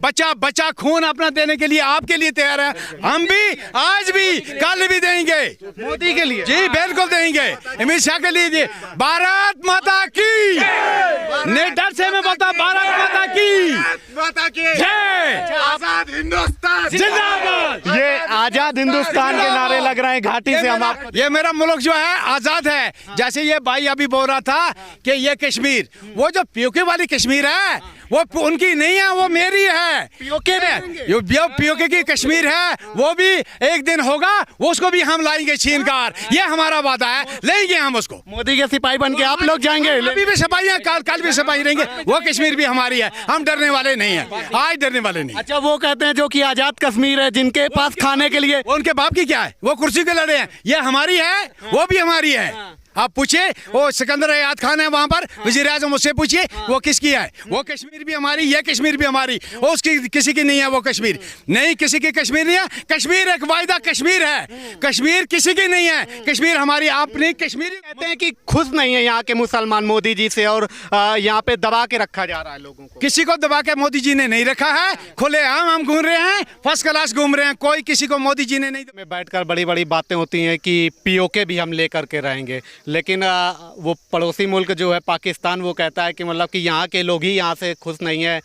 बचा बचा खून अपना देने के लिए आपके लिए तैयार है। हम भी आज भी कल भी देंगे मोदी के लिए। जी बिल्कुल देंगे, अमित शाह के लिए। भारत माता की डर से मैं बोलता, भारत माता की जय, आजाद हिंदुस्तान जिंदाबाद। ये आजाद हिंदुस्तान के नारे लग रहे हैं घाटी से। हम आप ये मेरा मुल्क जो है आजाद है। जैसे ये भाई अभी बोल रहा था कि ये कश्मीर, वो जो पीओके वाली कश्मीर है वो उनकी नहीं है, वो मेरी है। पीओके जो पीओके की कश्मीर है वो भी एक दिन होगा, उसको भी हम लाएंगे छीन कर। ये हमारा वादा है, लेंगे हम उसको। मोदी के सिपाही बन के आप लोग जाएंगे? अभी भी सिपाही हैं, कल भी सिपाही रहेंगे। वो कश्मीर भी हमारी है, हम डरने वाले नहीं है, आज डरने वाले नहीं। अच्छा, वो कहते हैं जो कि आजाद कश्मीर है, जिनके पास खाने के लिए उनके बाप की क्या है, वो कुर्सी के लड़े हैं। ये हमारी है, वो भी हमारी है। आप पूछिए, वो सिकंदर आयात खान है वहाँ पर, वजीर आज़म, उससे पूछिए वो किसकी है। वो कश्मीर भी हमारी, ये कश्मीर भी हमारी। वो उसकी किसी की नहीं है वो कश्मीर, नहीं किसी की कश्मीर नहीं है। कश्मीर एक वायदा कश्मीर है, कश्मीर किसी की नहीं है, कश्मीर हमारी अपनी कश्मीर। कहते हैं कि खुश नहीं है यहाँ के मुसलमान मोदी जी से, और यहाँ पे दबा के रखा जा रहा है लोगों को। किसी को दबा के मोदी जी ने नहीं रखा है, खुले हम घूम रहे हैं, फर्स्ट क्लास घूम रहे हैं। कोई किसी को मोदी जी ने नहीं। में बैठकर बड़ी बड़ी बातें होती हैं कि पीओके भी हम लेकर के रहेंगे, लेकिन वो पड़ोसी मुल्क जो है पाकिस्तान, वो कहता है कि मतलब कि यहाँ के लोग ही यहाँ से खुश नहीं है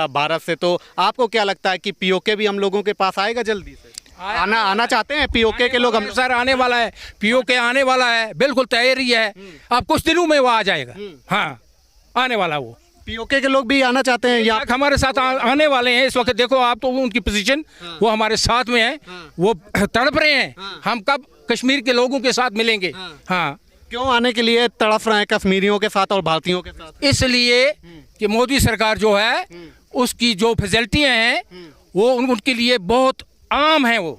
भारत से। तो आपको क्या लगता है कि पीओके भी हम लोगों के पास आएगा जल्दी से? आना चाहते हैं पीओके के लोग? हम सर आने वाला है, पीओके आने वाला है, बिल्कुल तैयारी है। अब कुछ दिनों में वो आ जाएगा। हाँ, आने वाला वो पीओके के लोग भी आना चाहते हैं यहाँ हमारे साथ आने वाले हैं। इस वक्त देखो आप, तो उनकी पोजीशन वो हमारे साथ में है, वो तड़प रहे हैं। हम कब कश्मीर के लोगों के साथ मिलेंगे? हाँ, क्यों आने के लिए तड़प रहे हैं कश्मीरियों के साथ और भारतीयों के साथ? इसलिए कि मोदी सरकार जो है उसकी जो फैसिलिटियाँ हैं वो उनके लिए बहुत आम है। वो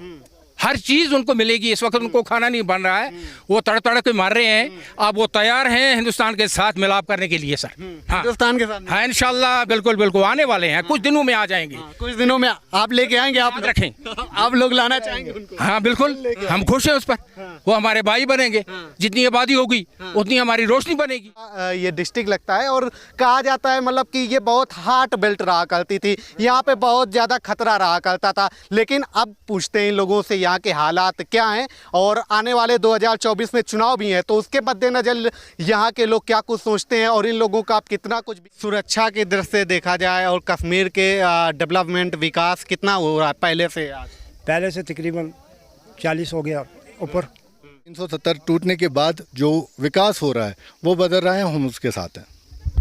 हर चीज़ उनको मिलेगी। इस वक्त उनको खाना नहीं बन रहा है, वो तड़ तड़ के मार रहे हैं। अब वो तैयार हैं हिंदुस्तान के साथ मिलाप करने के लिए सर। हाँ, हिंदुस्तान के साथ हाँ, इंशाल्लाह बिल्कुल बिल्कुल आने वाले हैं, कुछ दिनों में आ जाएंगे। कुछ दिनों में आप लेके आएंगे? आप रखें, आप लोग लाना चाहेंगे उनको? हाँ बिल्कुल, हम खुश हैं उस पर। वो हमारे भाई बनेंगे, जितनी आबादी होगी उतनी हमारी रोशनी बनेगी। ये डिस्ट्रिक्ट लगता है और कहा जाता है मतलब कि ये बहुत हार्ट बेल्ट रहा करती थी, यहाँ पे बहुत ज़्यादा खतरा रहा करता था। लेकिन अब पूछते हैं इन लोगों से यहाँ के हालात क्या हैं, और आने वाले 2024 में चुनाव भी हैं, तो उसके मद्देनजर यहाँ के लोग क्या कुछ सोचते हैं और इन लोगों का कितना कुछ सुरक्षा की दृष्टि से देखा जाए और कश्मीर के डेवलपमेंट विकास कितना हो रहा है पहले से आज? पहले से तकरीबन 40 हो गया ऊपर। 370 टूटने के बाद जो विकास हो रहा है वो बदल रहा है, हम उसके साथ हैं।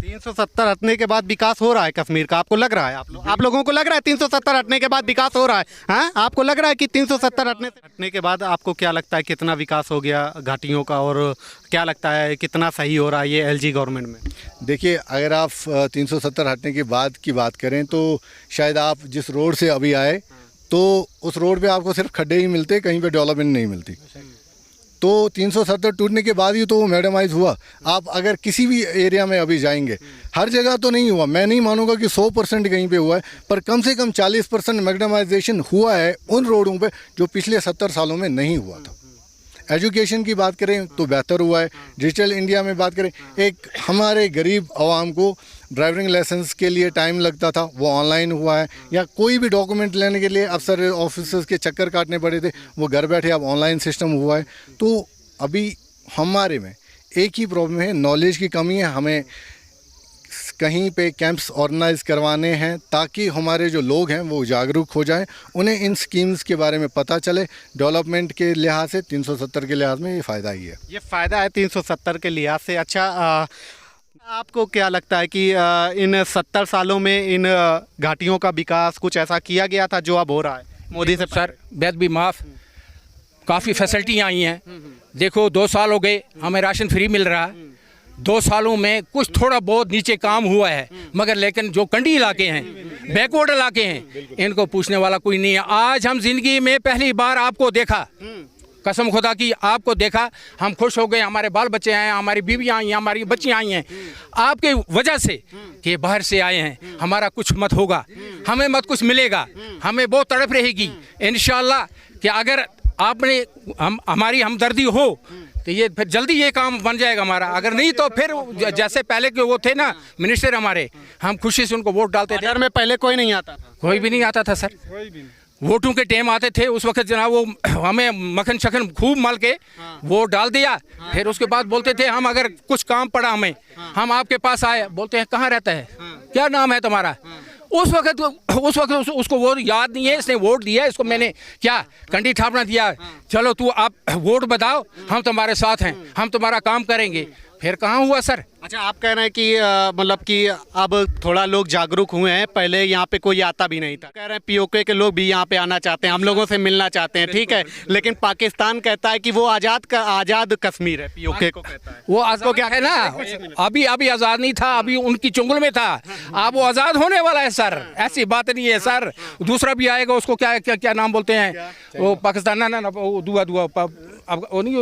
370 हटने के बाद विकास हो रहा है कश्मीर का? आपको लग रहा है? आप लोगों को लग रहा है 370 हटने के बाद विकास हो रहा है? हाँ, आपको लग रहा है कि 370 हटने के बाद आपको क्या लगता है कितना विकास हो गया घाटियों का, और क्या लगता है कितना सही हो रहा है ये एलजी गवर्नमेंट में? देखिए, अगर आप 370 हटने के बाद की बात करें तो शायद आप जिस रोड से अभी आए तो उस रोड पे आपको सिर्फ खड्डे ही मिलते, कहीं पे डेवलपमेंट नहीं मिलती। तो 370 टूटने के बाद ही तो वो मैडमाइज हुआ। आप अगर किसी भी एरिया में अभी जाएंगे, हर जगह तो नहीं हुआ, मैं नहीं मानूंगा कि 100% कहीं पे हुआ है, पर कम से कम 40% मैडमाइजेशन हुआ है उन रोडों पे जो पिछले 70 सालों में नहीं हुआ था। एजुकेशन की बात करें तो बेहतर हुआ है। डिजिटल इंडिया में बात करें, एक हमारे गरीब आवाम को ड्राइविंग लाइसेंस के लिए टाइम लगता था, वो ऑनलाइन हुआ है, या कोई भी डॉक्यूमेंट लेने के लिए अफसर ऑफिसर्स के चक्कर काटने पड़े थे, वो घर बैठे अब ऑनलाइन सिस्टम हुआ है। तो अभी हमारे में एक ही प्रॉब्लम है, नॉलेज की कमी है। हमें कहीं पे कैंप्स ऑर्गेनाइज करवाने हैं ताकि हमारे जो लोग हैं वो जागरूक हो जाएं, उन्हें इन स्कीम्स के बारे में पता चले। डेवलपमेंट के लिहाज से 370 के लिहाज में ये फ़ायदा ही है। ये फ़ायदा है 370 के लिहाज से। अच्छा, आपको क्या लगता है कि इन 70 सालों में इन घाटियों का विकास कुछ ऐसा किया गया था जो अब हो रहा है मोदी से? सर बेद भी माफ़, काफ़ी फैसिलिटियाँ आई हैं। देखो 2 साल हो गए हमें राशन फ्री मिल रहा है। 2 सालों में कुछ थोड़ा बहुत नीचे काम हुआ है, मगर लेकिन जो कंडी इलाके हैं, बैकवर्ड इलाके हैं, इनको पूछने वाला कोई नहीं है। आज हम जिंदगी में पहली बार आपको देखा, कसम खुदा की आपको देखा, हम खुश हो गए। हमारे बाल बच्चे आए, हमारी बीवियाँ आई हैं, हमारी बच्चियाँ आई हैं आपके वजह से कि बाहर से आए हैं। हमारा कुछ मत होगा, हमें मत कुछ मिलेगा, हमें बहुत तड़प रहेगी इंशाल्लाह कि अगर आपने हमारी हमदर्दी हो तो तो ये फिर जल्दी ये काम बन जाएगा हमारा, अगर नहीं तो फिर जैसे पहले के वो थे ना मिनिस्टर हमारे, हम खुशी से उनको वोट डालते थे। बाजार में पहले कोई नहीं आता था? कोई भी नहीं आता था सर, वोटों के टाइम आते थे उस वक्त जनाब, वो हमें मक्खन शखन खूब मल के वोट डाल दिया। फिर उसके बाद बोलते थे हम अगर कुछ काम पड़ा हमें, हम आपके पास आए, बोलते हैं कहाँ रहता है, क्या नाम है तुम्हारा। उस वक्त उसको वो याद नहीं है, इसने वोट दिया, इसको मैंने क्या कंडी ठापना दिया, चलो तू आप वोट बताओ, हम तुम्हारे साथ हैं, हम तुम्हारा काम करेंगे। फिर कहाँ हुआ सर। अच्छा, आप कह रहे हैं कि मतलब कि अब थोड़ा लोग जागरूक हुए हैं, पहले यहाँ पे कोई आता भी नहीं था। कह रहे हैं पीओके के लोग भी यहाँ पे आना चाहते हैं, हम लोगों से मिलना चाहते हैं, ठीक है, लेकिन पाकिस्तान कहता है कि वो आज़ाद कश्मीर है, पीओके को कहता है। वो आज़ाद क्या है ना, अभी आज़ाद नहीं था, अभी उनकी चुंगल में था, अब वो आज़ाद होने वाला है सर, ऐसी बात नहीं है सर। दूसरा भी आएगा, उसको क्या क्या क्या नाम बोलते हैं, वो पाकिस्तान ना दुआ अब वो नहीं,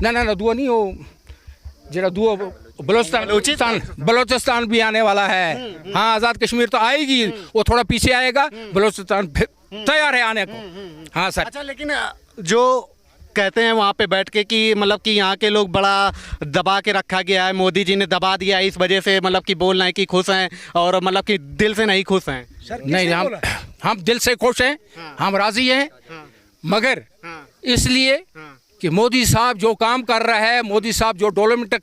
ना दुआ नहीं, वो जरा दुआ बलोचिस्तान भी आने वाला है। हाँ, आज़ाद कश्मीर तो आएगी, वो थोड़ा पीछे आएगा, बलोचिस्तान तैयार है आने को। हाँ सर। अच्छा, लेकिन जो कहते हैं वहाँ पे बैठ के कि मतलब कि यहाँ के लोग बड़ा दबा के रखा गया है, मोदी जी ने दबा दिया है, इस वजह से मतलब कि बोल रहे हैं कि खुश हैं, और मतलब कि दिल से नहीं खुश हैं। नहीं, हम दिल से खुश हैं, हम राजी हैं, मगर इसलिए कि मोदी साहब जो काम कर रहा है, मोदी साहब जो डेवलपमेंट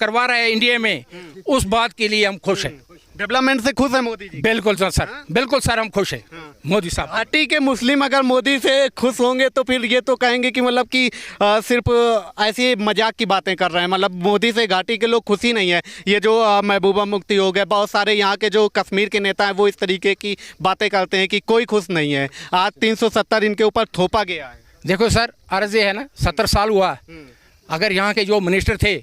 करवा रहे हैं इंडिया में, उस बात के लिए हम खुश हैं। डेवलपमेंट से खुश है मोदी जी? बिल्कुल सर, बिल्कुल सर, हम खुश हैं मोदी साहब। घाटी के मुस्लिम अगर मोदी से खुश होंगे तो फिर ये तो कहेंगे कि मतलब कि सिर्फ ऐसी मजाक की बातें कर रहे हैं, मतलब मोदी से घाटी के लोग खुश ही नहीं है। ये जो महबूबा मुफ्ती हो गए, बहुत सारे यहाँ के जो कश्मीर के नेता हैं, वो इस तरीके की बातें करते हैं कि कोई खुश नहीं है। आज 370 इनके ऊपर थोपा गया है। देखो सर, अर्ज ये है ना, 70 साल हुआ, अगर यहाँ के जो मिनिस्टर थे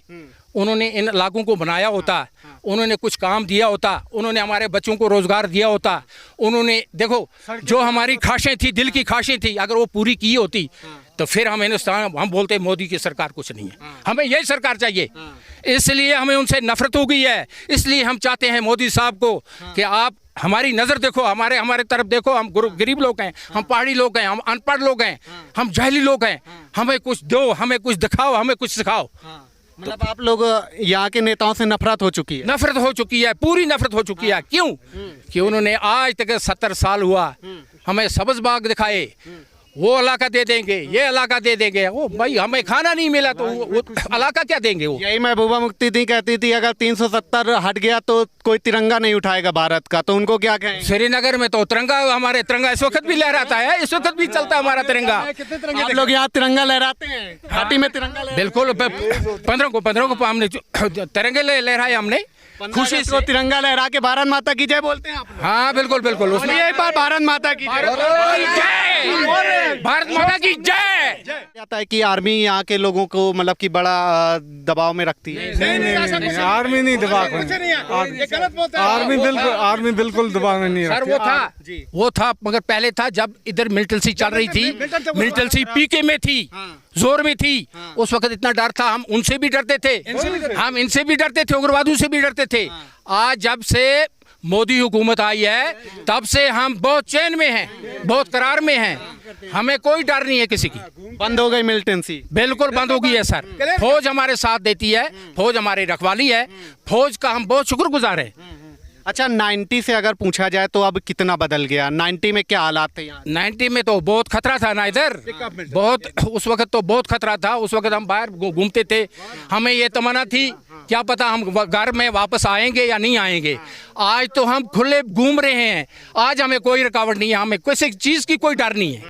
उन्होंने इन इलाकों को बनाया होता, उन्होंने कुछ काम दिया होता, उन्होंने हमारे बच्चों को रोज़गार दिया होता, उन्होंने देखो जो हमारी ख्वाहिशें थी, दिल की ख्वाहिशें थी, अगर वो पूरी की होती तो फिर हम हिंदुस्तान, हम बोलते मोदी की सरकार कुछ नहीं है, हमें यही सरकार चाहिए। इसलिए हमें उनसे नफरत हो गई है, इसलिए हम चाहते हैं मोदी साहब को कि आप हमारी नज़र देखो, हमारे तरफ देखो। हम गरीब लोग हैं, हम पहाड़ी लोग हैं, हम अनपढ़ लोग हैं, हम जहली लोग हैं, हमें कुछ दो, हमें कुछ दिखाओ, हमें कुछ सिखाओ। मतलब आप लोग यहाँ के नेताओं से नफरत हो चुकी है? नफरत हो चुकी है, पूरी नफरत हो चुकी है। क्यों? कि उन्होंने आज तक 70 साल हुआ हमें सब्ज बाग दिखाए, वो इलाका दे देंगे, ये इलाका दे देंगे, वो भाई हमें खाना नहीं मिला तो वो इलाका क्या देंगे। वो यही महबूबा मुफ्ती थी कहती थी अगर 370 हट गया तो कोई तिरंगा नहीं उठाएगा भारत का, तो उनको क्या कहें? श्रीनगर में तो तिरंगा, हमारे तिरंगा इस वक्त भी लहराता है, इस वक्त भी चलता है हमारा तिरंगा। आप लोग यहाँ तिरंगा लहराते हैं? घाटी में तिरंगा बिल्कुल, 15 को हमने तिरंगे लहराए, हमने खुशी से तिरंगा लहरा के भारत माता की जय बोलते हैं आप? हाँ बिल्कुल बिल्कुल, उसमें एक बार भारत माता की जय, भारत माता की जय। जाता है कि आर्मी यहाँ के लोगों को मतलब कि बड़ा दबाव में रखती है। नहीं, आर्मी नहीं दबाव में, आर्मी बिल्कुल दबाव में नहीं सर। वो था मगर पहले था जब इधर मिलिटेंसी चल रही थी, मिलिटेंसी पीके में थी, जोर में थी, उस वक्त इतना डर था, हम उनसे भी डरते थे, हम इनसे भी डरते थे, उग्रवादियों से भी डरते थे। आज जब से मोदी हुकूमत आई है तब से हम बहुत चैन में हैं, बहुत करार में हैं, हमें कोई डर नहीं है किसी की। बंद हो गई मिलिटेंसी? बिल्कुल बंद हो गई है सर। फौज हमारे साथ देती है, फौज हमारी रखवाली है, फौज का हम बहुत शुक्रगुजार हैं। अच्छा, 90 से अगर पूछा जाए तो अब कितना बदल गया? 90 में क्या हालात थे यहाँ? 90 में तो बहुत खतरा था ना इधर, बहुत, उस वक्त तो बहुत खतरा था। उस वक्त हम बाहर घूमते थे, हमें ये तमन्ना थी क्या पता हम घर में वापस आएंगे या नहीं आएंगे। आज तो हम खुले घूम रहे हैं, आज हमें कोई रुकावट नहीं है, हमें किसी चीज़ की कोई डर नहीं है।